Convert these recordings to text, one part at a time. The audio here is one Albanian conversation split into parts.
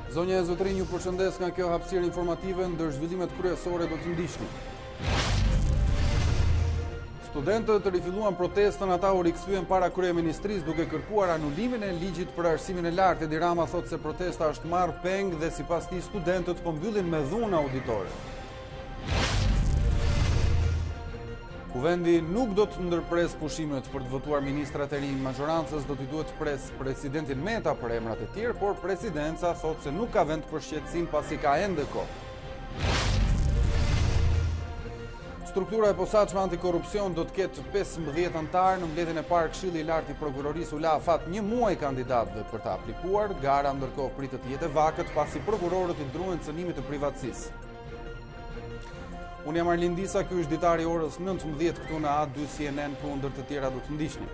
Zonja e zotrinj, ju përshëndes nga kjo hapësirë informative, ndër zhvillimet kryesore do të ndiqni. Studentët rifilluan protestën, ata u rikthyen para kryeministrisë duke kërkuar anulimin e ligjit për arsimin e lartë. Edi Rama thotë se protesta është marrë peng dhe sipas tij studentët po mbyllin me dhunë auditore. Kuvendi nuk do të ndërpres pushimet për të votuar ministrat e rinj. Majorancës do t'i duhet pres presidentin Meta për emrat e tjerë, por presidenca thotë se nuk ka vend për shqetësim pasi ka ende kohë. Struktura e posaçme antikorrupsion do të ketë 15 anëtar. Në mbledhjen e parë Këshilli i Lartë i Prokurorisë u la afat një muaj kandidatëve për të aplikuar. Gara ndërkohë pritet të jetë e vakët pasi prokurorët i druhen cënimit të privatësisë. Unë jam Arlin Disa, ky është Ditari orës 19 këtu në A2 CNN, ku ndër të tjera do të ndiqni.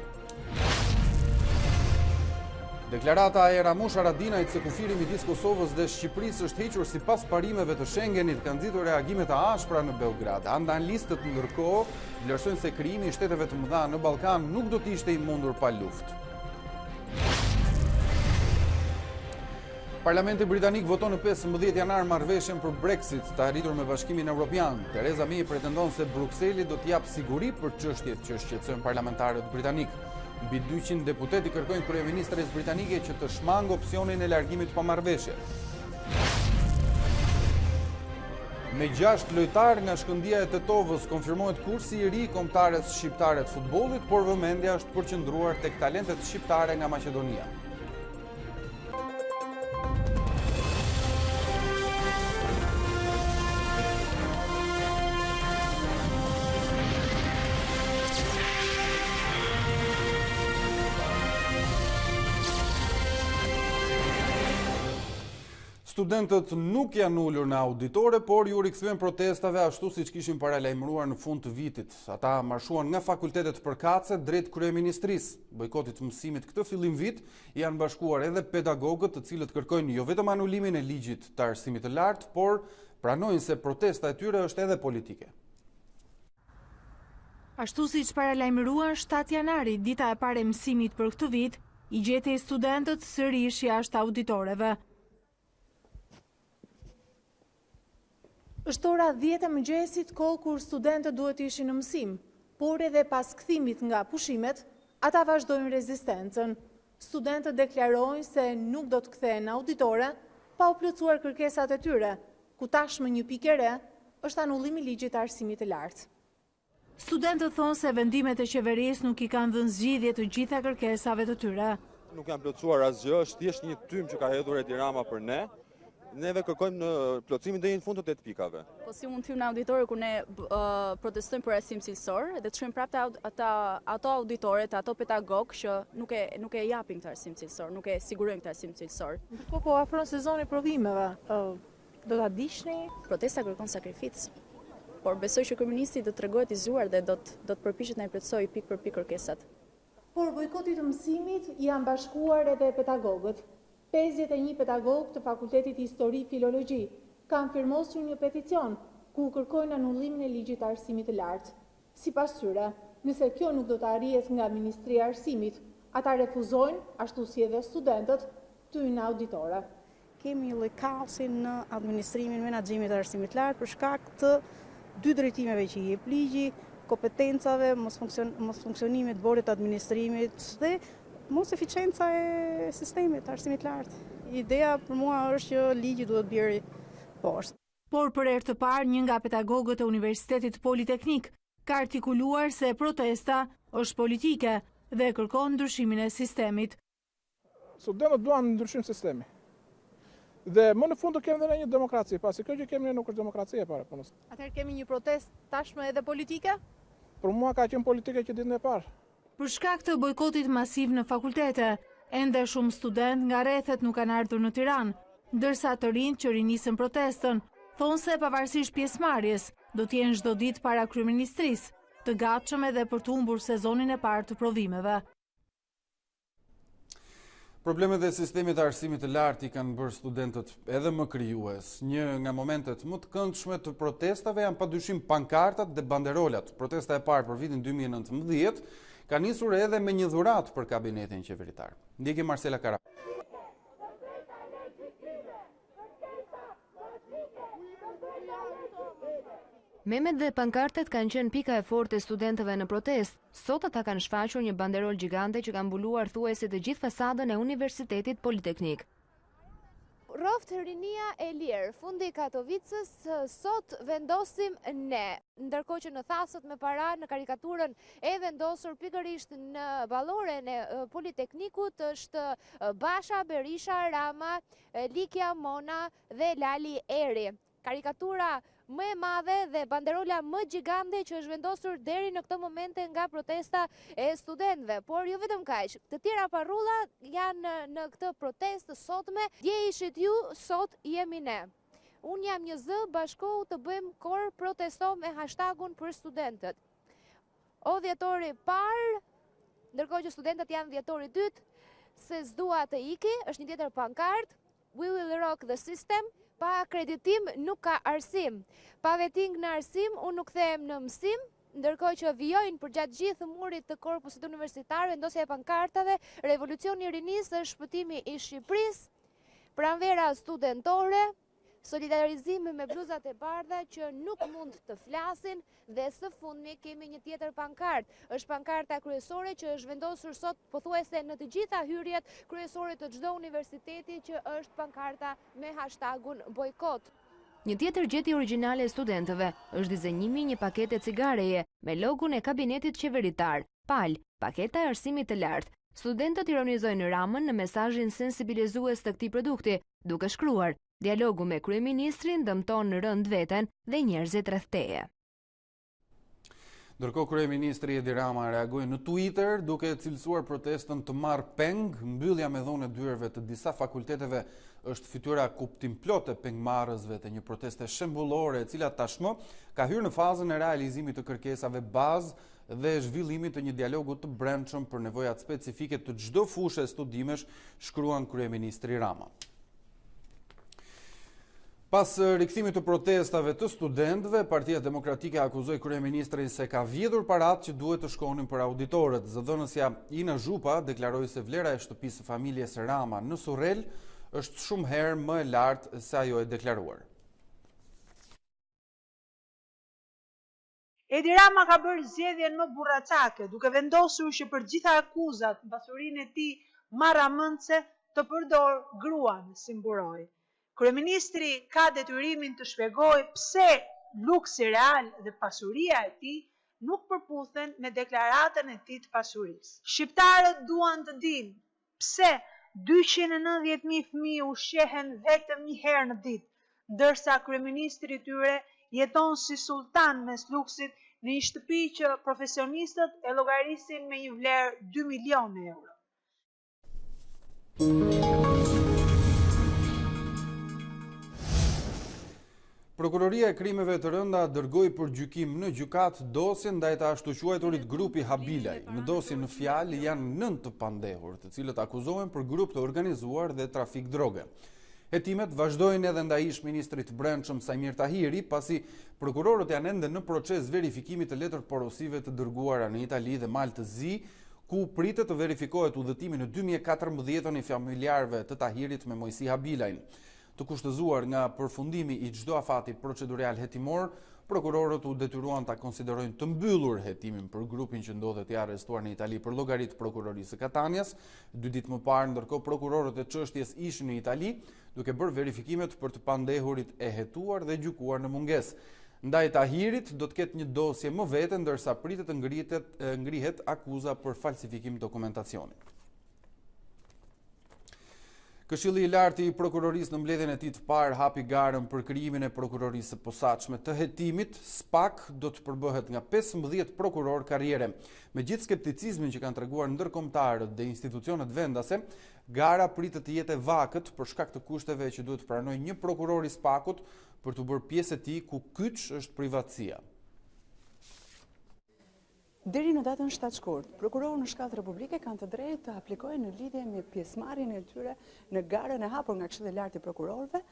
Deklarata e Ramush Haradinajt se kufiri midis Kosovës dhe Shqipërisë është hequr sipas parimeve të Schengenit ka nxitur reagime të ashpra në Beograd. Analistë ndërkohë vlerësojnë se krijimi i shteteve të mëdha në Ballkan nuk do të ishte i mundur pa luftë. Parlamenti britanik voton në 15 janar marrëveshjen për Brexit, të arritur me Bashkimin Evropian. Theresa May pretendon se Brukseli do të japë siguri për çështjet që shqetësojnë parlamentarët britanik. Mbi 200 deputet i kërkojnë kryeministres britanike që të shmangë opsionin e largimit pa marrëveshje. Me 6 lojtar nga Shkëndija e Tetovës konfirmohet kursi i ri kombëtares shqiptare të futbollit, por vëmendja është përqendruar tek talentet shqiptare nga Maqedonia. Studentët nuk janë ulur në auditore, por ju rikthyen protestave ashtu siç kishin paralajmëruar në fund të vitit. Ata marshuan nga fakultetet përkatëse drejt kryeministrisë. Bojkotit të mësimit këtë fillim vit janë bashkuar edhe pedagogët, të cilët kërkojnë jo vetëm anulimin e ligjit të arsimit të lartë, por pranojnë se protesta e tyre është edhe politike. Ashtu siç paralajmëruan 7 janari, dita e parë e mësimit për këtë vit, i gjeti studentët sërish jashtë auditoreve. Është ora 10 e mëngjesit, kohë kur studentët duhet ishin në mësim, por edhe pas kthimit nga pushimet, ata vazhdojnë rezistencën. Studentët deklarojnë se nuk do të kthehen në auditore pa u plotësuar kërkesat e tyre, ku tashmë një pikë e re është anullimi i ligjit të arsimit të lartë. Studentët thonë se vendimet e qeverisë nuk i kanë dhënë zgjidhje të gjitha kërkesave të tyre. Nuk janë plotësuar asgjë, është thjesht një tym që ka hedhur Edi Rama për ne. Neve kërkojmë në plotësimin deri në fund të 8 pikave. Po si mund të hyjmë në auditore kur ne protestojmë për arsim cilësor dhe të shkojmë prapë ato auditoret, ato pedagogë që nuk e japin këtë arsim cilësor, nuk e sigurojnë këtë arsim cilësor. Ndërkohë po afron sezoni provimeve. Do ta diçni? Protesta kërkon sakrificë. Por besoj që kryeministri do të tregohet i zgjuar dhe do të përpiqet na i plotësojë pikë për pikë kërkesat. Por bojkotit të mësimit janë bashkuar edhe pedagogët. 51 pedagogë të Fakultetit Histori Filologji kanë firmosur një peticion ku kërkojnë anullimin e ligjit të arsimit të lartë. Sipas tyre, nëse kjo nuk do të arrihet nga Ministria e Arsimit, ata refuzojnë, ashtu si edhe studentët, të hyjnë në auditore. Kemi një lloj kaosi në administrimin e menaxhimit të arsimit të lartë për shkak të 2 drejtimeve që i jep ligji, kompetencave, mos funksionimit të bordit të administrimit dhe mos eficienca e sistemit të arsimit të lartë. Ideja për mua është që ligji duhet bjerë poshtë. Por për herë të parë, një nga pedagogët e Universitetit Politeknik ka artikuluar se protesta është politike dhe kërkon ndryshimin e sistemit. Studentët duan ndryshim sistemi. Dhe më në fund do kemi dhe një demokraci, pasi kjo që kemi nuk është demokracia e parë punës. Atëherë kemi një protestë tashmë edhe politike? Për mua ka qenë politike që ditën e parë. Për shkak të bojkotit masiv në fakultete, ende shumë student nga rrethet nuk kanë ardhur në Tiranë, ndërsa të rinjt që rinisën protestën thonë se pavarësisht pjesëmarrjes do të jenë çdo ditë para kryeministrisë, të gatshëm edhe për të humbur sezonin e parë të provimeve. Problemet e sistemit të arsimit të lartë i kanë bërë studentët edhe më krijues. Një nga momentet më të këndshme të protestave janë padyshim pankartat dhe banderolat. Protesta e parë për vitin 2019 ka nisur edhe me një dhuratë për kabinetin qeveritar. Ndjekim Marcela Kara. Memet dhe pankartet kanë qenë pika e fortë e studentëve në protest. Sot ata kanë shfaqur një banderol gjigante që ka mbuluar thuajse të gjithë fasadën e Universitetit Politeknik. Roft rinia e lirë, fundi i Katovicës, sot vendosim ne. Ndërkohë që në thasët me para në karikaturën e vendosur pikërisht në balloren e Politeknikut është Basha, Berisha, Rama, Likja, Mona dhe Lali Eri. Karikatura më e madhe dhe banderola më gjigande që është vendosur deri në këtë momente nga protesta e studentëve. Por jo vetëm kaq, të tjera parrulla janë në këtë protestë sotme. Dje ishit ju, sot jemi ne. Unë jam një zë, bashkohu të bëjmë kor, protestojmë me hashtagun për studentët. O dhjetori parë, ndërkohë që studentët janë dhjetori dytë, se s'dua të iki, është një tjetër pankart, We will rock the system. Pa akreditim nuk ka arsim. Pa veting në arsim, unë nuk them në mësim, ndërkohë që vijojnë për gjatë gjithë murit të korpusit universitar, vendosja e pankartave, revolucioni i rinisë është shpëtimi i Shqipërisë, pranvera studentore, solidarizimi me bluzat e bardha që nuk mund të flasin dhe së fundmi kemi një tjetër pankart. Është pankarta kryesore që është vendosur sot pothuajse në të gjitha hyrjet kryesore të çdo universiteti që është pankarta me hashtagun bojkot. Një tjetër gjetje origjinale e studentëve është dizenjimi një pakete cigareje me logun e kabinetit qeveritar, PAL, paketa e arsimit të lartë. Studentët ironizojnë Ramën në mesazhin sensibilizues të këtij produkti, duke shkruar: dialogu me kryeministrin dëmton në rënd veten dhe njerëzit rreth teje. Ndërkohë kryeministri Edi Rama reagoi në Twitter duke cilësuar protestën të marr peng. Mbyllja me dhonë dyerve të disa fakulteteve është fytyra kuptim plot e pengmarrësve të një proteste shembullore e cila tashmë ka hyrë në fazën e realizimit të kërkesave bazë dhe zhvillimit të një dialogu të brendshëm për nevojat specifike të çdo fushë studimesh, shkruan kryeministri Rama. Pas rikthimit të protestave të studentëve, Partia Demokratike akuzoi kryeministrin se ka vjedhur paratë që duhet të shkonin për auditorët. Zëdhënësja Ina Zhupa deklaroi se vlera e shtëpisë së familjes Rama në Surrel është shumë herë më e lartë se ajo e deklaruar. Edi Rama ka bërë zgjedhjen më burracake, duke vendosur që për gjitha akuzat në pasurinë e tij marramëndse të përdor gruan si mburoj. Kryeministri ka detyrimin të shpjegojë pse luksi real dhe pasuria e tij nuk përputhen me deklaratën e tij të pasurisë. Shqiptarët duan të dinë pse 290.000 fëmijë ushqehen vetëm një herë në ditë, ndërsa kryeministri i tyre jeton si sultan mes luksit në një shtëpi që profesionistët e llogarisin me një vlerë 2 milionë euro. Prokuroria e krimeve të rënda dërgoi për gjykim në gjykat dosjen ndaj të ashtu quajturit grupi Habilaj. Në dosjen në fjalë janë 9 të pandehur, të cilët akuzohen për grup të organizuar dhe trafik droge. Hetimet vazhdojnë edhe ndaj ish-ministrit brendshëm Sajmir Tahiri, pasi prokurorët janë ende në proces verifikimit të letër porosive të dërguara në Itali dhe Maltë Zi, ku pritet të verifikohet udhëtimi në 2014 i familjarëve të Tahirit me Mojsi Habilajn. Të kushtëzuar nga përfundimi i çdo afati procedurial hetimor, prokurorët u detyruan ta konsiderojnë të mbyllur hetimin për grupin që ndodhet i arrestuar në Itali për llogaritë prokurorisë së Katanias. 2 ditë më parë, ndërkohë prokurorët e çështjes ishin në Itali, duke bërë verifikimet për të pandehurit e hetuar dhe gjykuar në mungesë. Ndaj Tahirit do të ketë një dosje më vete, ndërsa pritet të ngrihet akuza për falsifikim dokumentacioni. Këshilli i lartë i prokurorisë në mbledhjen e tij të parë hapi garën për krijimin e prokurorisë së posaçme të hetimit. SPAK do të përbëhet nga 15 prokuror karriere. Megjithë skepticizmin që kanë treguar ndërkombëtarët dhe institucionet vendase, gara pritet të jetë e vakët për shkak të kushteve që duhet të pranojë një prokuror i SPAK-ut për të bërë pjesë e tij ku kyç është privatësia. Deri në datën 7 shkurt, prokurorët në shkallë republike kanë të drejtë të aplikojnë në lidhje me pjesëmarrjen e tyre në garën e hapur nga Këshilli i Lartë i Prokurorëve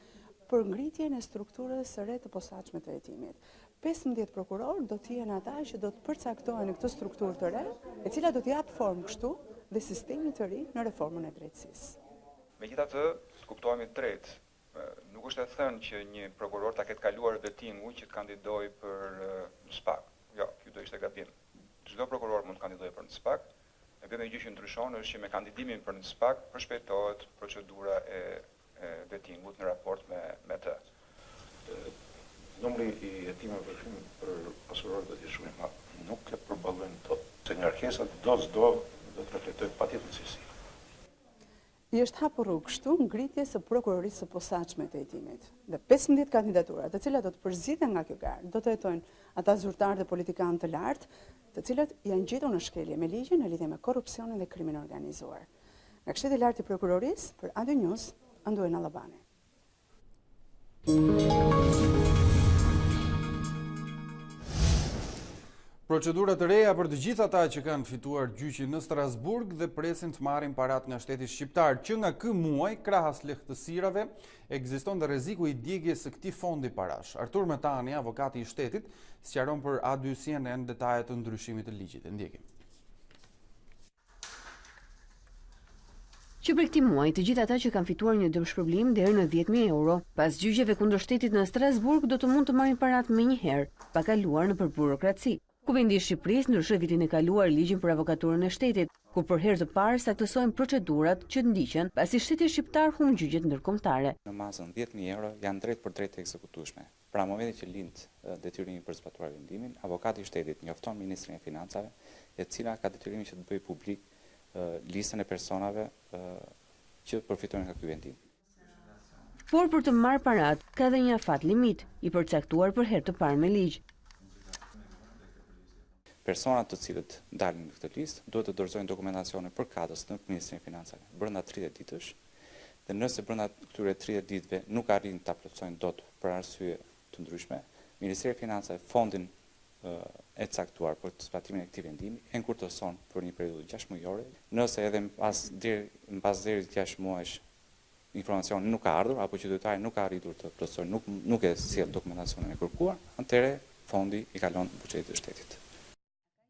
për ngritjen e strukturës së re të posaçme të hetimit. 15 prokurorë do të jenë ata që do të përcaktojnë në këtë strukturë të re, e cila do të jap formë kështu dhe sistemit të ri në reformën e drejtësisë. Megjithatë, të kuptohemi drejt, Nuk është e thënë që një prokuror ta ketë kaluar vettingu që të kandidojë për SPAK. Jo, ky do ishte gabim. Çdo prokuror mund të kandidojë për në SPAK. E vetëm gjë që ndryshon është që me kandidimin për në SPAK përshpejtohet procedura e vettingut në raport me të. Numri i hetimeve për pasurorët do të jetë shumë i madh. Nuk e përballojnë dot. Se një ankesa do të reflektojë patjetër se si. I është hapur rrugë kështu ngritjes së prokurorisë së posaçme të hetimit. Dhe 15 kandidaturat, të cilat do të përziten nga kjo garë, do të jetojnë ata zyrtarë dhe politikanë të lartë, të cilët janë gjetur në shkelje me ligjin në lidhje me korrupsionin dhe krimin organizuar. Nga Këshillli i Lartë i Prokurorisë, për AD News, Anduin Allabani. Procedurat e reja për të gjithë ata që kanë fituar gjyqin në Strasburg dhe presin të marrin parat nga shteti shqiptar, që nga ky muaj, krahas lehtësirave, ekziston dhe rreziku i djegjes së këtij fondi parash. Artur Metani, avokati i shtetit, sqaron për A2 CNN detajet të ndryshimit të ligjit. E ndjekim. Që për këtij muaji, të gjithë ata që kanë fituar një dëmshpërblim deri në 10.000 euro, pas gjyqjeve kundër shtetit në Strasburg, do të mund të marrin parat menjëherë, pa kaluar nëpër burokraci. Kuvendi i Shqipërisë ndryshoi vitin e kaluar ligjin për avokaturën e shtetit, ku për herë të parë saktësohen procedurat që ndiqen pasi shteti shqiptar humb gjyqjet ndërkombëtare. Në masën 10.000 euro janë drejt për drejt të ekzekutueshme. Pra momenti që lind detyrimi për zbatuar vendimin, avokati i shtetit njofton ministrin e financave, e cila ka detyrimin që të bëjë publik listën e personave që përfitojnë nga ky vendim. Por për të marrë parat, ka dhe një afat limit, i përcaktuar për herë të parë me ligj. Personat të cilët dalin në këtë listë duhet të dorëzojnë dokumentacione përkatës në Ministrinë e Financave brenda 30 ditësh, dhe nëse brenda këtyre 30 ditëve nuk arrin ta plotësojnë dot për arsye të ndryshme, Ministria e Financave fondin e caktuar për të zbatimin e këtij vendimi e nkurtoson për një periudhë 6 muajore. Nëse edhe mbas deri 6 muajsh informacioni nuk ka ardhur apo qytetari nuk ka arritur të plotësojë, nuk e sjell dokumentacionin e kërkuar, atëherë fondi i kalon buxhetit të shtetit.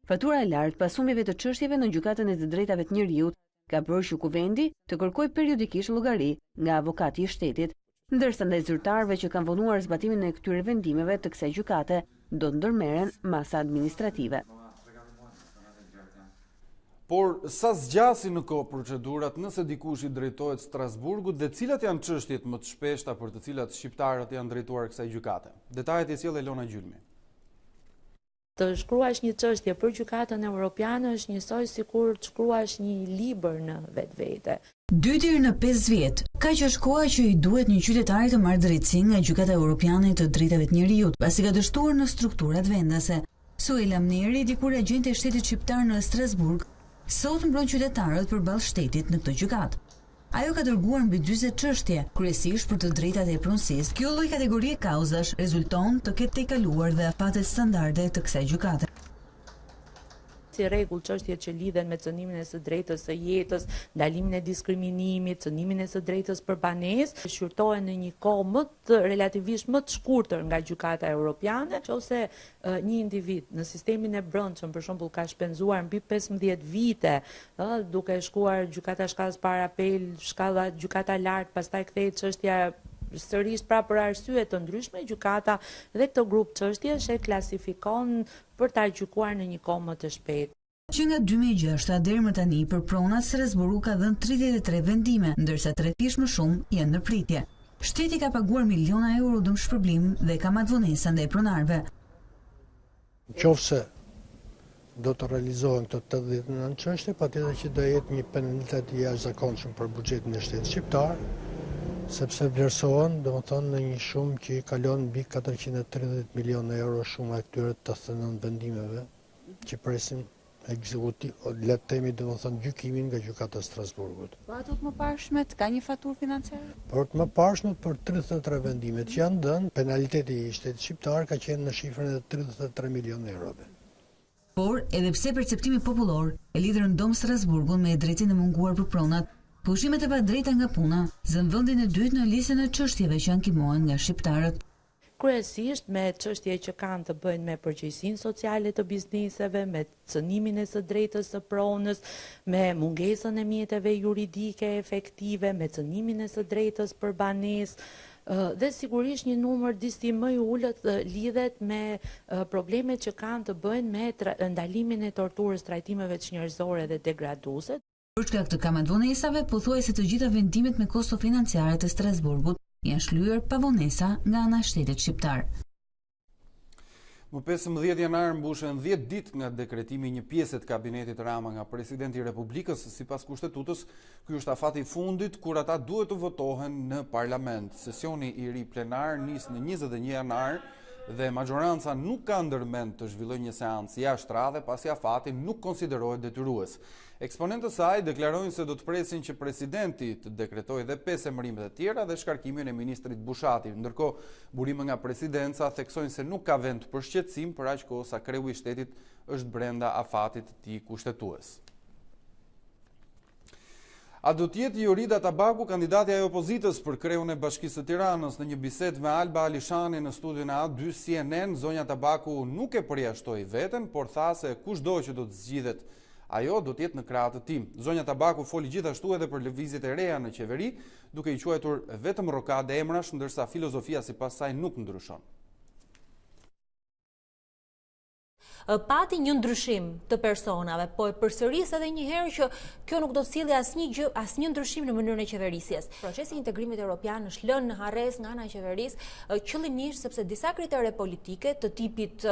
Fatura e lartë pas humbjeve të çështjeve në gjykatën e të drejtave të njerëzit ka bërë që kuvendi të kërkojë periodikisht llogari nga avokati i shtetit, ndërsa ndaj zyrtarëve që kanë vonuar zbatimin e këtyre vendimeve të kësaj gjykate do të ndërmerren masa administrative. Por sa zgjasin në kohë procedurat nëse dikush i drejtohet Strasburgut dhe cilat janë çështjet më të shpeshta për të cilat shqiptarët janë drejtuar kësaj gjykate? Detajet i sjell Elona Gjylmi. Të shkruash një çështje për gjykatën evropiane është njësoj sikur të shkruash një libër në vetvete. 2 deri në 5 vjet, kaq është koha që i duhet një qytetari të marrë drejtësi nga Gjykata Evropiane e të Drejtave të Njerëzit, pasi ka dështuar në strukturat vendase. Suela Mneri, dikur agjente e shtetit shqiptar në Strasburg, sot mbron qytetarët përballë shtetit në këtë gjykatë. Ajo ka dërguar mbi 40 çështje, kryesisht për të drejtat e pronësisë. Kjo lloj kategorie kauzash rezulton të ketë tejkaluar dhe afatet standarde të kësaj gjykate. Si rregull çështjet që lidhen me cënimin e së drejtës së jetës, ndalimin e diskriminimit, cënimin e së drejtës për banesë, shqyrtohen në një kohë relativisht më të shkurtër nga gjykata evropiane, ose një individ në sistemin e brendshëm për shembull ka shpenzuar mbi 15 vite, duke shkuar gjykata shkallës parë apel, shkalla gjykata lart, pastaj kthehet çështja sërish pra për arsye të ndryshme, gjykata dhe këtë grup çështjesh e klasifikon për ta gjykuar në një kohë më të shpejtë. Që nga 2006 deri më tani për pronat Strasburgu ka dhënë 33 vendime, ndërsa 3 fish më shumë janë në pritje. Shteti ka paguar miliona euro dëmshpërblim dhe ka marrë vonesa ndaj pronarëve. Nëse do të realizohen këto 89 çështje, patjetër që do jetë një penalitet i jashtëzakonshëm për buxhetin e shtetit shqiptar, sepse vlerësohen, domethënë në një shumë që kalon mbi 430 milionë euro shumë e këtyre 89 vendimeve që presin ekzekutiv, le të themi domethënë gjykimin nga gjykata e Strasburgut. Po ato të mëparshmet ka një faturë financiare? Por të mëparshmet për 33 vendime që janë dhënë, penaliteti i shtetit shqiptar ka qenë në shifrën e 33 milionë eurove. Por, edhe pse perceptimi popullor e lidhur në dom Strasburgun me drejtinë e munguar për pronat, pushimet e padrejta nga puna zën vendin e dytë në listën e çështjeve që ankimohen nga shqiptarët. kryesisht me çështje që kanë të bëjnë me përgjegjësinë sociale të bizneseve, me cënimin e së drejtës së pronës, me mungesën e mjeteve juridike efektive, me cënimin e së drejtës për banesë. Dhe sigurisht një numër disi më i ullët lidhet me problemet që kanë të bëjnë me ndalimin e torturës, trajtimeve njerëzore dhe degraduese. Për shkak të kamatvonesave, pothuajse të gjitha vendimet me kosto financiare të Strasburgut janë shlyer pa vonesa nga ana e shtetit shqiptar. Më 15 janar mbushen 10 ditë nga dekretimi një pjesë të kabinetit Rama nga presidenti i Republikës. Sipas kushtetutës, ky është afati i fundit kur ata duhet të votohen në parlament. Sesioni i ri plenar nis në 21 janar dhe majoranca nuk ka ndërmend të zhvillojë një seancë jashtë radhe pasi afati nuk konsiderohet detyrues. Eksponentët e saj deklarojnë se do të presin që presidenti të dekretojë edhe 5 emërimet e tjera dhe shkarkimin e ministrit Bushati. Ndërkohë, burime nga presidenca theksojnë se nuk ka vend për shqetësim për aq kohë sa kreu i shtetit është brenda afatit të tij kushtetues. A do të jetë Jorida Tabaku kandidatja e opozitës për kreun e Bashkisë së Tiranës? Në një bisedë me Alba Alishani në studion e A2 CNN, zonja Tabaku nuk e përjashtoi veten, por tha se kushdo që do të zgjidhet ajo do të jetë në krah të tim. Zonja Tabaku foli gjithashtu edhe për lëvizjet e reja në qeveri, duke i quajtur vetëm rrokade emrash, ndërsa filozofia sipas saj nuk ndryshon. Pati një ndryshim të personave, po e përsëris edhe një herë që kjo nuk do të sjellë asnjë ndryshim në mënyrën e qeverisjes. Procesi i integrimit evropian është lënë në harres nga ana e qeverisë qëllimisht sepse disa kritere politike të tipit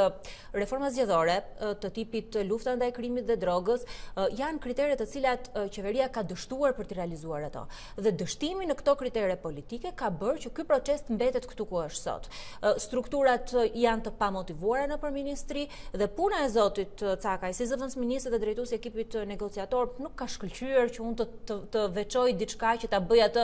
reforma zgjedhore, të tipit lufta ndaj krimit dhe drogës, janë kritere të cilat qeveria ka dështuar për të realizuar ato. Dhe dështimi në këto kritere politike ka bërë që ky proces të mbetet këtu ku është sot. Strukturat janë të pamotivuara nëpër ministri dhe puna e zotit Cakaj, si zëvendës ministri dhe drejtuesi i ekipit negociator, nuk ka shkëlqyer që unë të veçoj diçka që ta bëj atë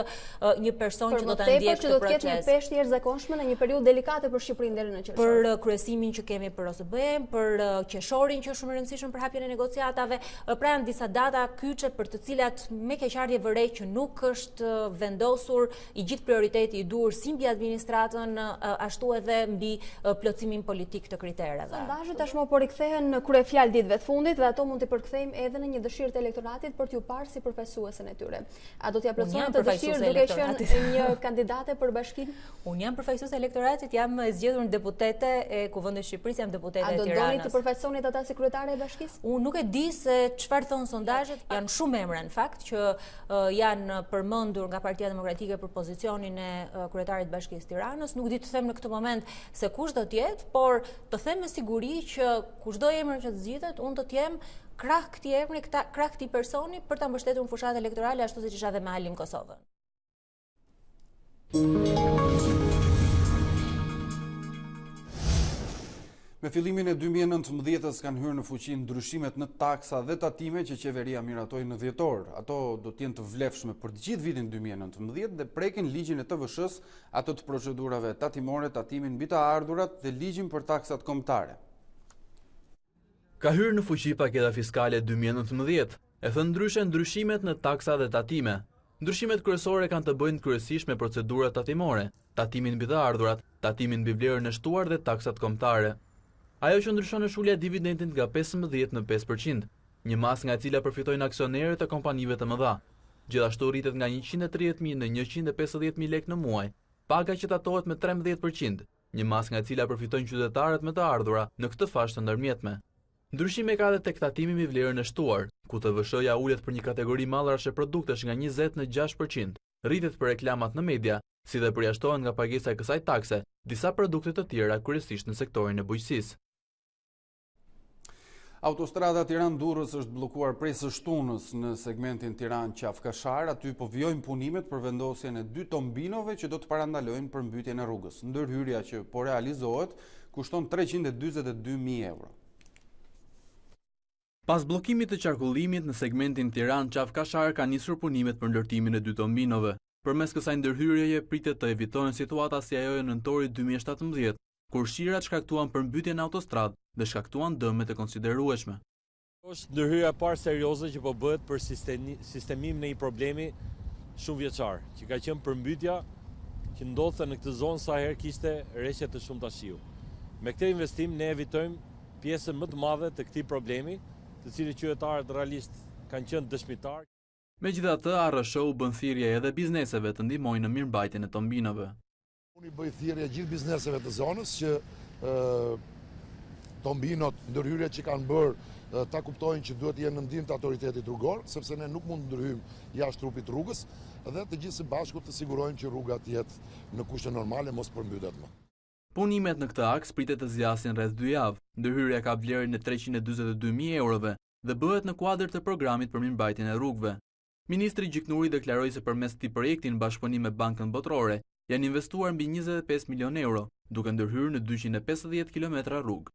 një person që do ta ndjek këtë proces. Për më tepër që do të ketë një peshë të jashtëzakonshme në një periudhë delikate për Shqipërinë deri në qershor. Për kryesimin që kemi për OSBE, për qershorin që është shumë i rëndësishëm për hapjen e negociatave, pra janë disa data kyçe për të cilat me keqardhje vërej që nuk është vendosur i gjithë prioriteti i duhur si mbi administratën ashtu edhe mbi plotësimin politik të kritereve. Sondazhet tashmë po rikthehen në kryefjalë ditëve të fundit dhe ato mund t'i përkthejmë edhe në një dëshirë të elektoratit për t'ju parë si përfaqësuesen e tyre. A do t'ja plotësoni të dëshirë duke qenë një kandidate për bashkinë? Unë jam përfaqësuese e elektoratit, jam zgjedhur në deputete e Kuvendit të Shqipërisë, jam deputete e Tiranës. A do doni të përfaqësoni ata si kryetare e bashkisë? Unë nuk e di se çfarë thon sondazhet, janë shumë emra në fakt që janë përmendur nga Partia Demokratike për pozicionin e kryetarit të Bashkisë së Tiranës. Nuk di të them në këtë moment se kush do të jetë, por të them me siguri që kushdo emër që të zgjidhet, unë do të jem krah këtij emri, krah këtij personi për ta mbështetur në fushat elektorale ashtu siç isha edhe me Alim Kosovën. Me fillimin e 2019-s kanë hyrë në fuqi ndryshimet në taksa dhe tatime që qeveria miratoi në dhjetor. Ato do të jenë të vlefshme për të gjithë vitin 2019 dhe prekin ligjin e TVSH-s, ato të procedurave tatimore, tatimin mbi të ardhurat dhe ligjin për taksat kombëtare. Ka hyrë në fuqi paketa fiskale 2019, e thënë ndryshe ndryshimet në taksa dhe tatime. Ndryshimet kryesore kanë të bëjnë kryesisht me procedurat tatimore, tatimin mbi të ardhurat, tatimin mbi vlerën e shtuar dhe taksat kombëtare. Ajo që ndryshon është ulja e dividendit nga 15 në 5%, një masë nga e cila përfitojnë aksionerët e kompanive të mëdha. Gjithashtu rritet nga 130.000 në 150.000 lekë në muaj, paga që tatohet me 13%, një masë nga e cila përfitojnë qytetarët me të ardhura në këtë fashë të ndërmjetme. Ndryshime ka edhe tek tatimi mbi vlerën e shtuar, ku TVSH-ja ulet për një kategori mallrash e produktesh nga 20 në 6%, rritet për reklamat në media, si dhe përjashtohen nga pagesa e kësaj takse disa produkte të tjera kryesisht në sektorin e bujqësisë. Autostrada Tiranë-Durrës është bllokuar prej së shtunës në segmentin Tiranë-Qafkashar, aty po vijojnë punimet për vendosjen e 2 tombinove që do të parandalojnë përmbytjen e rrugës. Ndërhyrja që po realizohet kushton 342.000 euro. Pas bllokimit të qarkullimit në segmentin Tiranë-Qafkashar ka nisur punimet për ndërtimin e 2 tombinove. Përmes kësaj ndërhyrjeje pritet të evitohen situata si ajo e nëntorit 2017, kur shirat shkaktuan përmbytjen e autostradë dhe shkaktuan dëme të konsiderueshme. Është ndërhyrja e parë serioze që po bëhet për sistemim në një problemi shumë vjeçar, që ka qenë përmbytja që ndodhte në këtë zonë sa herë kishte rreshje të shumta shiu. Me këtë investim ne evitojmë pjesën më të madhe të këtij problemi, të cilin qytetarët realisht kanë qenë dëshmitar. Megjithatë, ARSH-u bën thirrje edhe bizneseve të ndihmojnë në mirëmbajtjen e tombinëve. Unë i bëj thirrje gjithë bizneseve të zonës që tombinot, ndërhyrjet që kanë bërë ta kuptojnë që duhet jenë në ndihmë të autoritetit rrugor, sepse ne nuk mund ndryhymë jashtë trupit rrugës dhe të gjithë së bashku të sigurojmë që rruga të jetë në kushte normale, mos përmbytet më. Punimet në këtë aks pritet të zgjasin rreth 2 javë. Ndërhyrja ka vlerën e 342.000 eurove dhe bëhet në kuadër të programit për mirëmbajtjen e rrugëve. Ministri Gjiknuri deklaroi se përmes këtij projekti në bashkëpunim me Bankën Botërore janë investuar mbi 25 milion euro, duke ndërhyrë në 250 kilometra rrugë.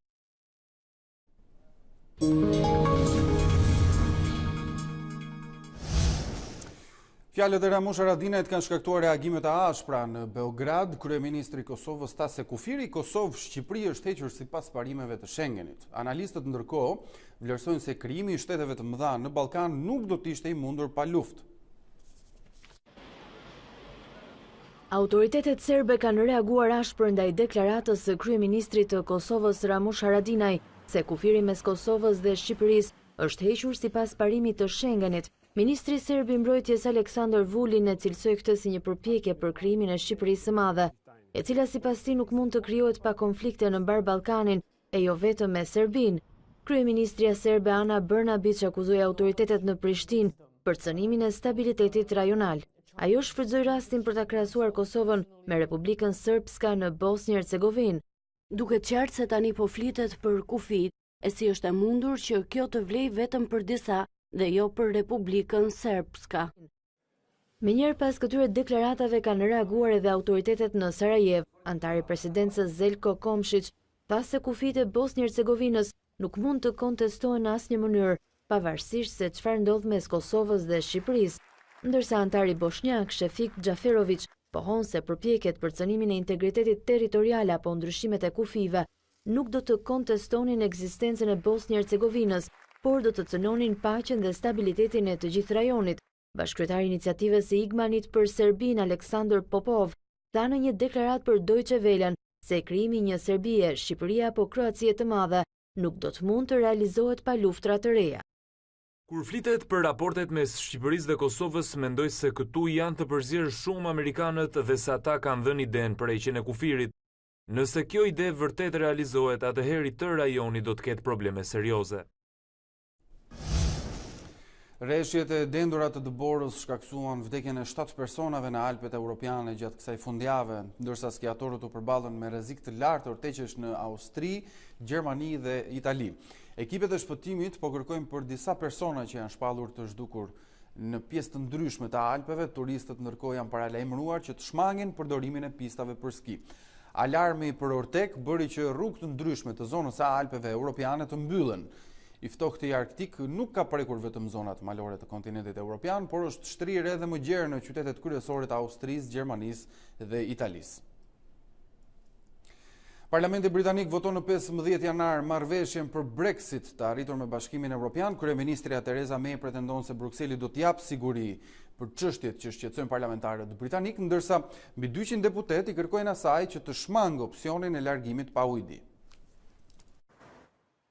Fjalët e Ramush Haradinajt kanë shkaktuar reagime të ashpra në Beograd. Kryeministri i Kosovës Tase Kufiri, Kosovë-Shqipëri është hequr sipas parimeve të Schengenit. Analistët ndërkohë vlerësojnë se krijimi i shteteve të mëdha në Ballkan nuk do të ishte i mundur pa luftë. Autoritetet serbe kanë reaguar ashpër ndaj deklaratës së kryeministrit të Kosovës Ramush Haradinaj se kufiri mes Kosovës dhe Shqipërisë është hequr sipas parimit të Schengenit. Ministri serb i mbrojtjes Aleksandar Vulin e cilësoi këtë si një përpjekje për krijimin e Shqipërisë së Madhe, e cila sipas tij nuk mund të krijohet pa konflikte në mbar Ballkanin e jo vetëm me Serbinë. Kryeministria serbe Ana Brnabić akuzoi autoritetet në Prishtinë për cënimin e stabilitetit rajonal. Ajo shfrytëzoi rastin për ta krahasuar Kosovën me Republikën Srpska në Bosnjë-Hercegovinë. Duket qartë se tani po flitet për kufit, e si është e mundur që kjo të vlej vetëm për disa dhe jo për Republikën Srpska. Menjëherë pas këtyre deklaratave kanë reaguar edhe autoritetet në Sarajevo. Antari i presidencës Zeljko Komšić tha se kufit e Bosnjë-Hercegovinës nuk mund të kontestohen në asnjë mënyrë, pavarësisht se çfarë ndodh mes Kosovës dhe Shqipërisë. Ndërsa antari bosnjak Shefik Xhaferović pohon se përpjekjet për cënimin e integritetit territorial apo ndryshimet e kufive nuk do të kontestonin ekzistencën e Bosnjë-Hercegovinës, por do të cënonin paqen dhe stabilitetin e të gjithë rajonit. Bashkëkryetari i iniciativës së Igmanit për Serbinë Aleksandar Popov tha në një deklaratë për Deutsche Welle se krijimi i një Serbie, Shqipëria apo Kroacie të madhe nuk do të mund të realizohet pa luftra të reja. Kur flitet për raportet mes Shqipërisë dhe Kosovës, mendoj se këtu janë të përzier shumë amerikanët dhe se ata kanë dhënë idenë për heqjen e kufirit. Nëse kjo ide vërtet realizohet, atëherë i tërë rajoni do të ketë probleme serioze. Rreshjet e dendura të dëborës shkaktuan vdekjen e 7 personave në Alpet Evropiane gjatë kësaj fundjave, ndërsa skiatorët u përballën me rrezik të lartë urtëqesh në Austri, Gjermani dhe Itali. Ekipet e shpëtimit po kërkojnë për disa persona që janë shpallur të zhdukur në pjesë të ndryshme të Alpeve. Turistët ndërkohë janë paralajmëruar që të shmangin përdorimin e pistave për ski. Alarmi për ortek bëri që rrugë të ndryshme të zonës së Alpeve Evropiane të mbyllen. I ftohti arktik nuk ka prekur vetëm zonat malore të kontinentit evropian, por është shtrirë edhe më gjerë në qytetet kryesore të Austrisë, Gjermanisë dhe Italisë. Parlamenti Britanik voton në 15 janar marrëveshjen për Brexit të arritur me Bashkimin Evropian. Kryeministria Theresa May pretendon se Brukseli do t'jap siguri për çështjet që shqetësojnë parlamentarët britanik, ndërsa mbi 200 deputet i kërkojnë asaj që të shmangë opsionin e largimit pa ujdi.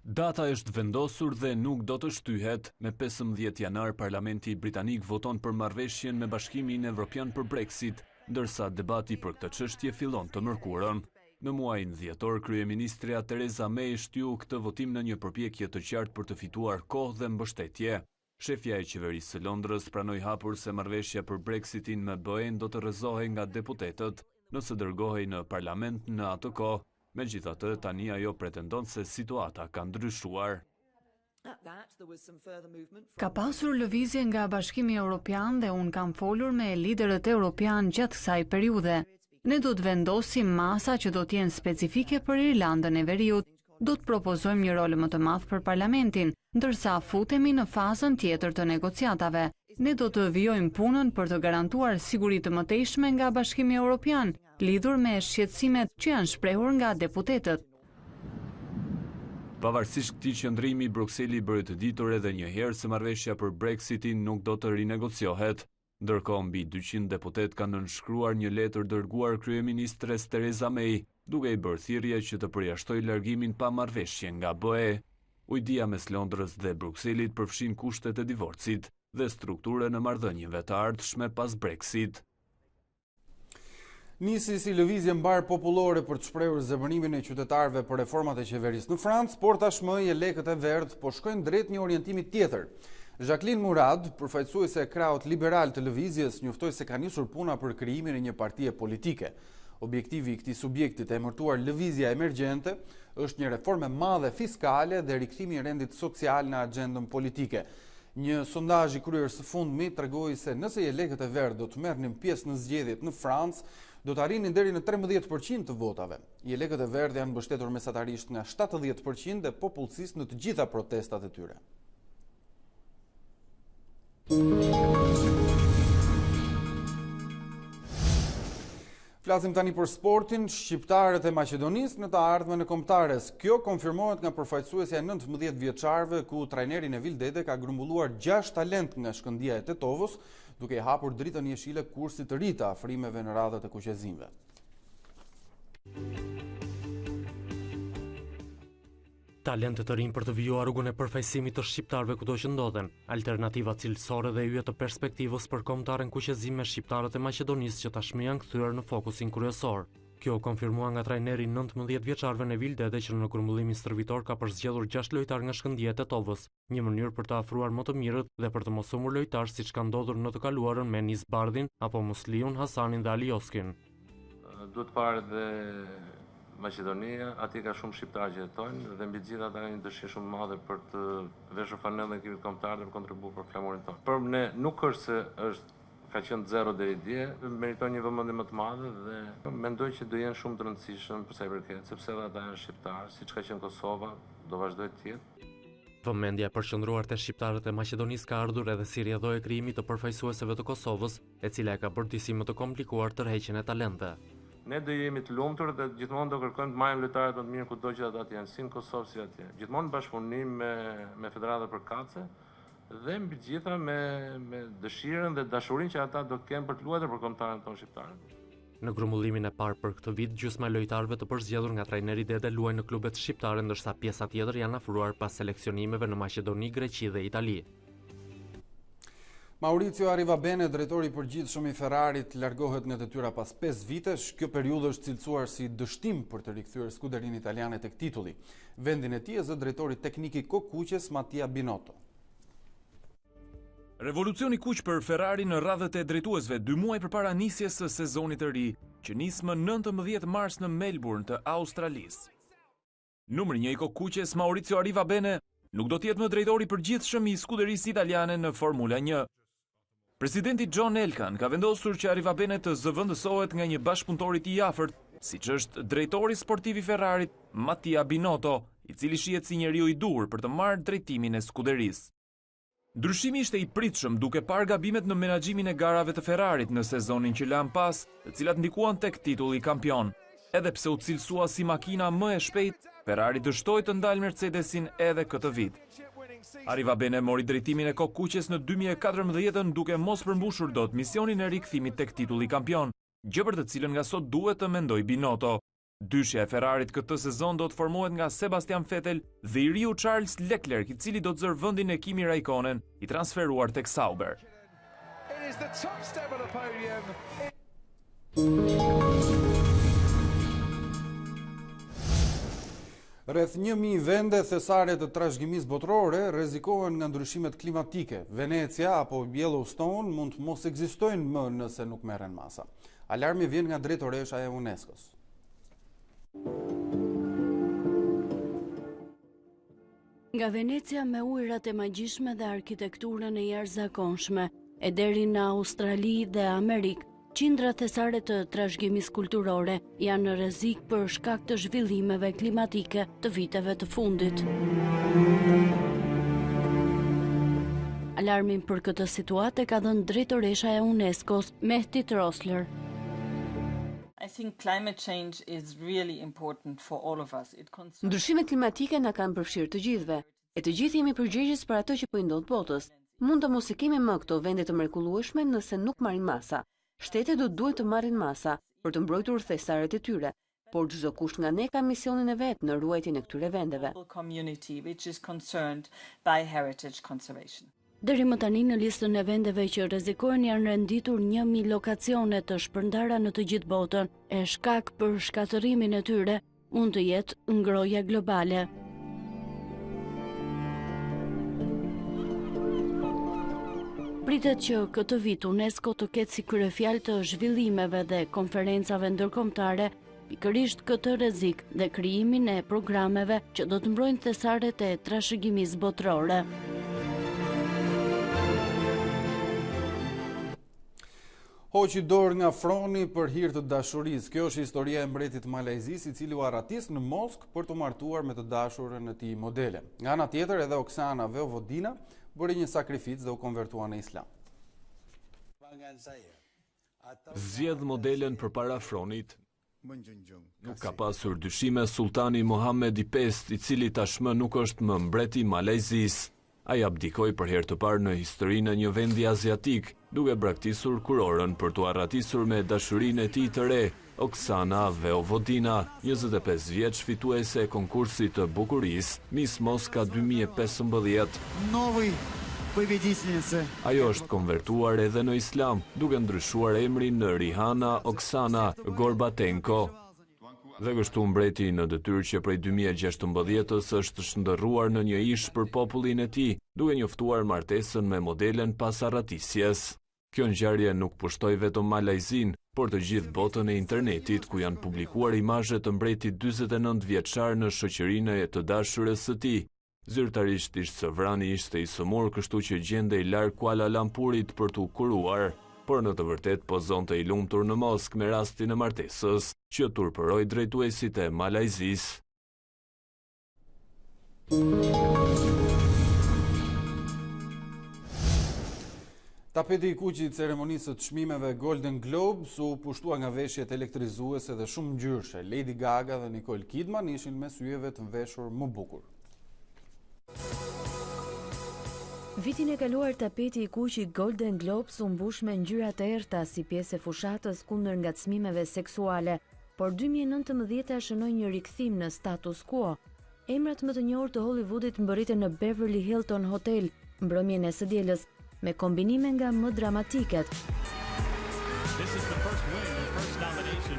Data është vendosur dhe nuk do të shtyhet. Me 15 janar Parlamenti Britanik voton për marrëveshjen me Bashkimin Evropian për Brexit, ndërsa debati për këtë çështje fillon të mërkurën. Në muajin dhjetor, kryeministria Theresa May shtyu këtë votim në një përpjekje të qartë për të fituar kohë dhe mbështetje. Shefja e qeverisë së Londrës pranoi hapur se marrëveshja për Brexitin me BE-n do të rrëzohej nga deputetët nëse dërgohej në parlament në atë kohë. Megjithatë, tani ajo pretendon se situata ka ndryshuar. Ka pasur lëvizje nga Bashkimi Evropian dhe unë kam folur me liderët evropian gjatë kësaj periudhe. Ne do të vendosim masa që do të jenë specifike për Irlandën e Veriut. Do të propozojmë një rol më të madh për parlamentin, ndërsa futemi në fazën tjetër të negociatave. Ne do të vijojmë punën për të garantuar siguri të mëtejshme nga Bashkimi Evropian, lidhur me shqetësimet që janë shprehur nga deputetët. Pavarësisht këtij qëndrimi, Brukseli bëri të ditur edhe një herë se marrëveshja për Brexitin nuk do të rinegociohet. Ndërkohë mbi 200 deputet kanë nënshkruar një letër dërguar kryeministres Theresa May, duke i bërë thirrje që të përjashtojë largimin pa marrëveshje nga BE. Ujdia mes Londrës dhe Brukselit përfshin kushtet e divorcit dhe strukturën e marrëdhënieve të ardhshme pas Brexit. Nisi si lëvizje mbar popullore për të shprehur zemërimin e qytetarëve për reformat e qeverisë në Francë, por tashmë e lekët e verdh po shkojnë drejt një orientimi tjetër. Jacqueline Murad, përfaqësuese e krahut liberal të lëvizjes, njoftoi se ka nisur puna për krijimin e një partie politike. Objektivi i këtij subjekti të emërtuar Lëvizja Emergjente është një reformë e madhe fiskale dhe rikthimi i rendit social në agjendën politike. Një sondazh i kryer së fundmi tregoi se nëse lekët e verdh do të merrnin pjesë në zgjedhjet në Francë, do të arrinin deri në 13% të votave. Lekët e verdh janë mbështetur mesatarisht nga 70% e popullsisë në të gjitha protestat e tyre. Flasim tani për sportin. Shqiptarët e Maqedonisë në të ardhmen e kombëtares. Kjo konfirmohet nga përfaqësuesja e 19 vjeçarëve, ku trajneri Nevil Dede ka grumbulluar 6 talent nga Shkëndija e Tetovës, duke i hapur dritën jeshile kursit të ri të afrimeve në radhët e kuqezimve. Talentet të rinj për të vijuar rrugën e përfaqësimit të shqiptarëve kudo që ndodhen, alternativa cilësore dhe yje të perspektivës për kombëtaren kuqezim me shqiptarët e Maqedonisë që tashmë janë kthyer në fokusin kryesor. Kjo konfirmua nga trajneri 19 vjeçarëve Nevil Dede, që në grumbullimin stërvitor ka përzgjedhur 6 lojtarë nga Shkëndija e Tetovës, një mënyrë për të afruar më të mirët dhe për të mos humbur lojtarë siç ka ndodhur në të kaluarën me Nis Bardhin apo Musliun, Hasanin dhe Alioskin. Duhet parë dhe Maqedonia, ati ka shumë shqiptarë që jetojnë dhe mbi të gjitha ata kanë një dëshirë shumë madhe për të veshur fanellën e ekipit kombëtar dhe për kontribuar për flamurin tonë. Për ne nuk është se ka qenë 0 deri dje, meriton një vëmendje më të madhe dhe mendoj që do jenë shumë të rëndësishëm për sa i përket, sepse edhe ata janë shqiptarë, siç ka qenë Kosova, do vazhdoj të jetë. Vëmendja e përqendruar te shqiptarët e Maqedonisë ka ardhur edhe si rrjedhë e krijimit të përfaqësuesve të Kosovës, e cila e ka bërë disi më të komplikuar tërheqjen e talente. Ne do jemi të lumtur dhe gjithmonë do kërkojmë të marrim lojtarët më të mirë kudo që ata të jenë, si në Kosovë si atje. Gjithmonë bashkëpunim me federatën përkatëse dhe mbi të gjitha me dëshirën dhe dashurinë që ata do kenë për të luajtur për kombëtarën tonë shqiptar. Në grumbullimin e parë për këtë vit, gjysma e lojtarëve të përzgjedhur nga trajneri Dede luajnë në klubet shqiptare, ndërsa pjesa tjetër janë afruar pas seleksionimeve në Maqedoni, Greqi dhe Itali. Mauricio Arrivabene, drejtori i përgjithshëm i Ferrarit, largohet nga detyra pas 5 vitesh. Kjo periudhë është cilësuar si dështim për të rikthyer skuderinë italiane tek titulli. Vendin e tij e zë drejtori teknik i Kokuqes Mattia Binotto. Revolucioni kuq për Ferrari në radhët e drejtuesve 2 muaj përpara nisjes së sezonit të ri, që nis më 19 mars në Melbourne të Australisë. Numri 1 i Kokuqes, Mauricio Arrivabene, nuk do të jetë më drejtori i përgjithshëm i skuderisë italiane në Formula 1. Presidenti John Elkann ka vendosur që Arrivabene të zëvendësohet nga një bashkëpunëtor i tij i afërt, siç është drejtori sportiv i Ferrarit, Mattia Binotto, i cili shihet si njeriu i duhur për të marrë drejtimin e skuderisë. Ndryshimi ishte i pritshëm duke parë gabimet në menaxhimin e garave të Ferrarit në sezonin që lan pas, të cilat ndikuan tek titulli kampion. Edhe pse u cilësua si makina më e shpejtë, Ferrari dështoi të ndalë Mercedesin edhe këtë vit. Arrivabene mori drejtimin e Kokuqes në 2014 duke mos përmbushur dot misionin e rikthimit tek titulli kampion, gjë për të cilën nga sot duhet të mendoj Binotto. Dyshja e Ferrarit këtë sezon do të formohet nga Sebastian Vettel dhe i riu Charles Leclerc, i cili do të zërë vendin e Kimi Raikkonen, i transferuar tek Sauber. Rreth 1000 vende thesare të trashëgimisë botërore rrezikohen nga ndryshimet klimatike. Venecia apo Yellowstone mund të mos ekzistojnë më nëse nuk merren masa. Alarmi vjen nga drejtoresha e UNESCO-s. Nga Venecia me ujërat e magjishme dhe arkitekturën e jashtëzakonshme, e deri në Australi dhe Amerikë, qindra thesare të trashëgimisë kulturore janë në rrezik për shkak të zhvillimeve klimatike të viteve të fundit. Alarmin për këtë situatë ka dhënë drejtoresha e UNESCO-s, Mehdi Rosler. Ndryshimet klimatike na kanë përfshirë të gjithëve, e të gjithë jemi përgjegjës për ato që po i ndodh botës. Mund të mos i kemi më këto vende të mrekullueshme nëse nuk marrin masa. Shtetet duhet të marrin masa për të mbrojtur thesaret e tyre, por çdo kush nga ne ka misionin e vet në ruajtjen e këtyre vendeve. Deri më tani në listën e vendeve që rrezikohen janë renditur 1000 lokacione të shpërndara në të gjithë botën, e shkak për shkatërimin e tyre mund të jetë ngrohja globale. Pritet që këtë vit UNESCO të ketë si kryefjalë të zhvillimeve dhe konferencave ndërkombëtare pikërisht këtë rrezik dhe krijimin e programeve që do të mbrojnë thesaret e trashëgimisë botërore. Hoqi dorë nga froni për hir të dashurisë. Kjo është historia e mbretit malajzis i cili u arratis në Moskë për të martuar me të dashurën e tij modele. Nga ana tjetër edhe Oksana Veovodina bëri një sakrificë dhe u konvertua në islam. Zgjedh modelen përpara fronit. Nuk ka pasur dyshime sultani Mohamed I, i cili tashmë nuk është më mbreti Malajzis. Ai abdikoi për herë të parë në historinë e një vendi aziatik, duke braktisur kurorën për t'u arratisur me dashurinë e tij të re, Oksana Veovodina, 25 vjeç fituese e konkursit të bukurisë Miss Moska 2015. Ajo është konvertuar edhe në islam, duke ndryshuar emrin në Rihana Oksana Gorbatenko. Dhe kështu mbreti në detyrë që prej 2016 është shndërruar në një ish për popullin e tij, duke njoftuar martesën me modelen pas arratisjes. Kjo ngjarje nuk pushtoi vetëm Malajzin, por të gjithë botën e internetit, ku janë publikuar imazhe të mbretit 49 vjeçar në shoqërinë e të dashurës së tij. Zyrtarisht ish-sovrani ishte I sëmur, kështu që gjendej larg Kuala Lumpurit për t'u kuruar, por në të vërtet pozonte I lumtur në Moskë me rastin e martesës, që turpëroi drejtuesit e Malajzis. Tapeti I kuqit I ceremonisë të çmimeve Golden Globes u pushtua nga veshjet elektrizuese dhe shumë ngjyrshe. Lady Gaga dhe Nicole Kidman ishin me syjeve të veshur më bukur. Vitin e kaluar tapeti I kuqit Golden Globes u mbush me ngjyra të errta si pjesë e fushatës kundër ngacmimeve seksuale, por 2019 shënoi një rikthim në status quo. Emrat më të njohur të Hollywoodit mbërriten në Beverly Hilton Hotel mbrëmjen e së dielës, me kombinime nga më dramatiket.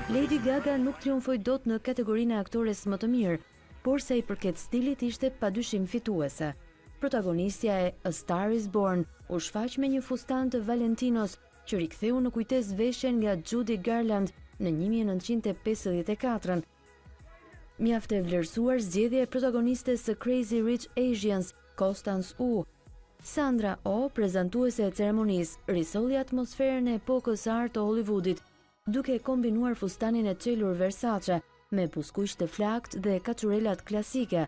Lady Gaga nuk triumfoi dot në kategorinë e aktores më të mirë, por sa I përket stilit ishte padyshim fituese. Protagonistja e A Star is Born u shfaq me një fustan të Valentinos që riktheu në kujtesë veshjen nga Judy Garland në 1954. Mjaft e vlerësuar zgjedhja e protagonistes së Crazy Rich Asians, Constance Wu. Sandra Oh, prezantuese e ceremonisë, risolli atmosferën e epokës së artë të Hollywoodit, duke kombinuar fustanin e çelur Versace me buskuq të flakt dhe kaçurelat klasike.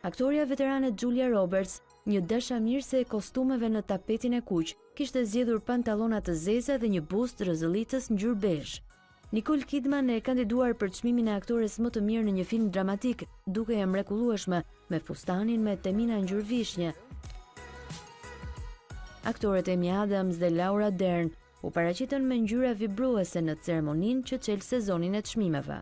Aktoria veterane Julia Roberts, një dashamirëse e kostumeve në tapetin e kuq, kishte zgjedhur pantallona të zeza dhe një bust rëzëllitës ngjyrë bezh. Nicole Kidman e kandiduar për çmimin e aktores më të mirë në një film dramatik, duke e mrekullueshme me fustanin me temina ngjyrë vishnje. Aktorët Amy Adams dhe Laura Dern u paraqitën me ngjyra vibruese në ceremoninë që çel sezonin e çmimeve.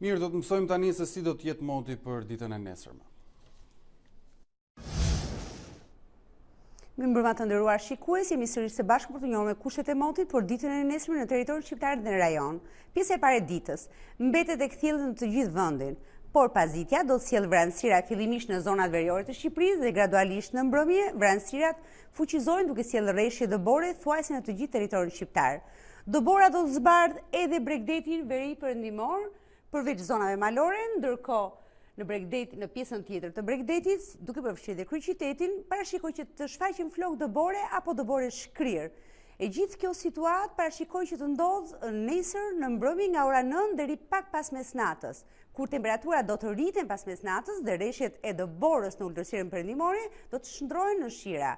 Mirë, do të mësojmë tani se si do të jetë moti për ditën e nesërme. Mirëmbrëma të nderuar shikues, jemi sërish së bashku për të njohur me kushtet e motit për ditën e nesërme në territorin shqiptar dhe në rajon. Pjesa e parë e ditës mbetet e kthjellët në të gjithë vendin, por pazitja do të sjellë vranësira fillimisht në zonat veriore të Shqipërisë dhe gradualisht në mbrëmje vranësirat fuqizohen duke sjellë rreshje dëbore thuajse në të gjithë territorin shqiptar. Dëbora do të zbardh edhe Bregdetin veri perëndimor, përveç zonave malore, ndërkohë në pjesën tjetër të Bregdetit, duke përfshirë dhe Kryqëzitetin, parashikoj që të shfaqen flokë dëbore apo dëbore shkrir. E gjithë kjo situatë parashikoj që të ndodhë nesër në mbrëmje nga ora 9 deri pak pas mesnatës, kur temperaturat do të rriten pas mesnatës dhe rreshjet e dëborës në ulësirën perëndimore do të shndrohen në shira.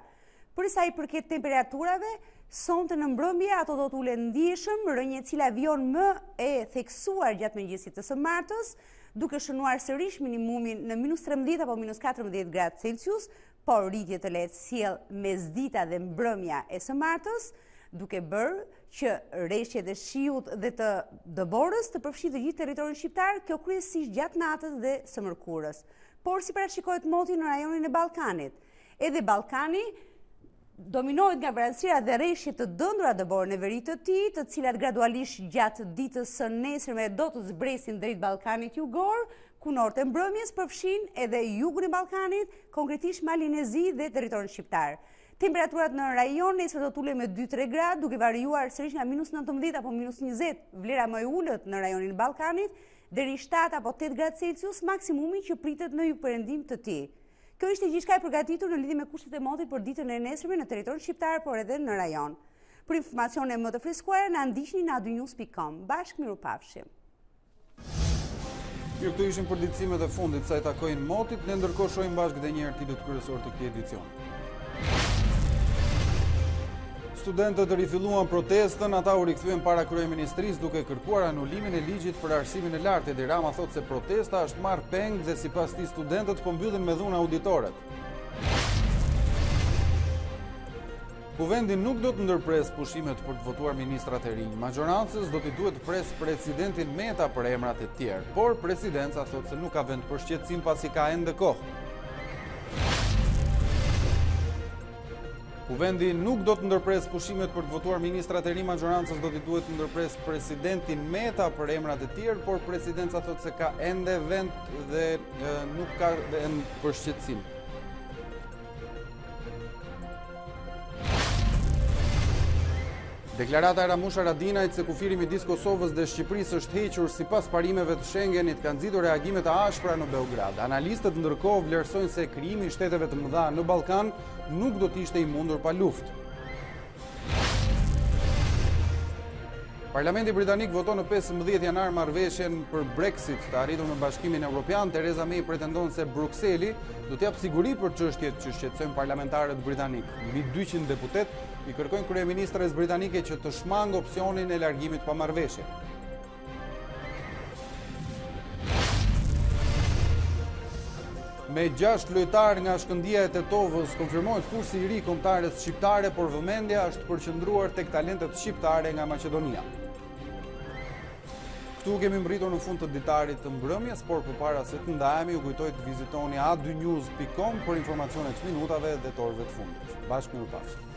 Për sa i përket temperaturave, sonte në mbrëmje ato do t'ulen ndjeshëm, rënje e cila vion më e theksuar gjatë mëngjesit të së martës, duke shënuar sërish minimumin në -13 apo -14 gradë Celsius, por rritje të lehtë sjell mesdita dhe mbrëmja e së martës, duke bërë që rreshjet e shiut dhe të dëborës të përfshijë të gjithë territorin shqiptar, kjo kryesisht gjatë natës dhe së mërkurës. Por si parashikohet moti në rajonin e Ballkanit. Edhe Ballkani dominohet nga vranësira dhe rreshje të dëndura dëborë në veri të tij, të cilat gradualisht gjatë ditës së nesërme do të zbresin drejt Ballkanit jugor, ku nortë e mbrëmjes përfshin edhe jugun e Ballkanit, konkretisht Malin e Zi dhe territorin shqiptar. Temperaturat në rajon nesër do t'ulen me 2-3 gradë, duke variuar sërish nga -19 apo -20, vlera më e ulët në rajonin e Ballkanit, deri 7 apo 8 gradë Celsius, maksimumi që pritet në jugperëndim të tij. Kjo ishte gjithçka e përgatitur në lidhje me kushtet e motit për ditën e nesërme në territorin shqiptar, por edhe në rajon. Për informacione më të freskuara, na ndiqni në adynews.com. Bashkë mirupafshim. Mirë, këtu ishin përditësimet e fundit sa i takojnë motit, ne ndërkohë shohim bashkë edhe një herë titullat kryesor të këtij edicioni. Studentët rifilluan protestën, ata u rikthyen para kryeministrisë duke kërkuar anulimin e ligjit për arsimin e lartë. Edi Rama thotë se protesta është marrë peng dhe sipas tij studentët po mbyllin me dhunë auditoret. Kuvendi nuk do të ndërpres pushimet për të votuar ministrat e rinj. Majorancës do t'i duhet pres presidentin Meta për emrat e tjerë, por presidenca thotë se nuk ka vend për shqetësim pasi ka ende kohë. Kuvendi nuk do të ndërpres pushimet për të votuar ministrat e rinj, majorancës do t'i duhet të ndërpres presidentin Meta për emrat e tjerë, por presidenca thotë se ka ende vend dhe nuk ka vend për shqetësim. Deklarata e Ramush Haradinajt se kufiri midis Kosovës dhe Shqipërisë është hequr sipas parimeve të Schengenit ka nxitur reagime të ashpra në Beograd. Analistët ndërkohë vlerësojnë se krijimi i shteteve të mëdha në Ballkan nuk do të ishte i mundur pa luftë. Parlamenti britanik voton në 15 janar marrëveshjen për Brexit të arritur në Bashkimin Evropian. Theresa May pretendon se Brukseli do t'jap siguri për çështjet që shqetësojnë parlamentarët britanik. Mbi 200 deputet i kërkojnë kryeministres britanike që të shmangë opsionin e largimit pa marrëveshje. Me 6 lojtarë nga Shkëndija e Tetovës konfirmohet kursi i ri kombëtares shqiptare, por vëmendja është përqendruar tek talentet shqiptare nga Maqedonia. Këtu kemi mbritur në fund të ditarit të mbrëmjes, por përpara se të ndahemi, u kujtoj të vizitoni adynews.com për informacione të minutave dhe të orëve të fundit. Bashkë mirupafshim.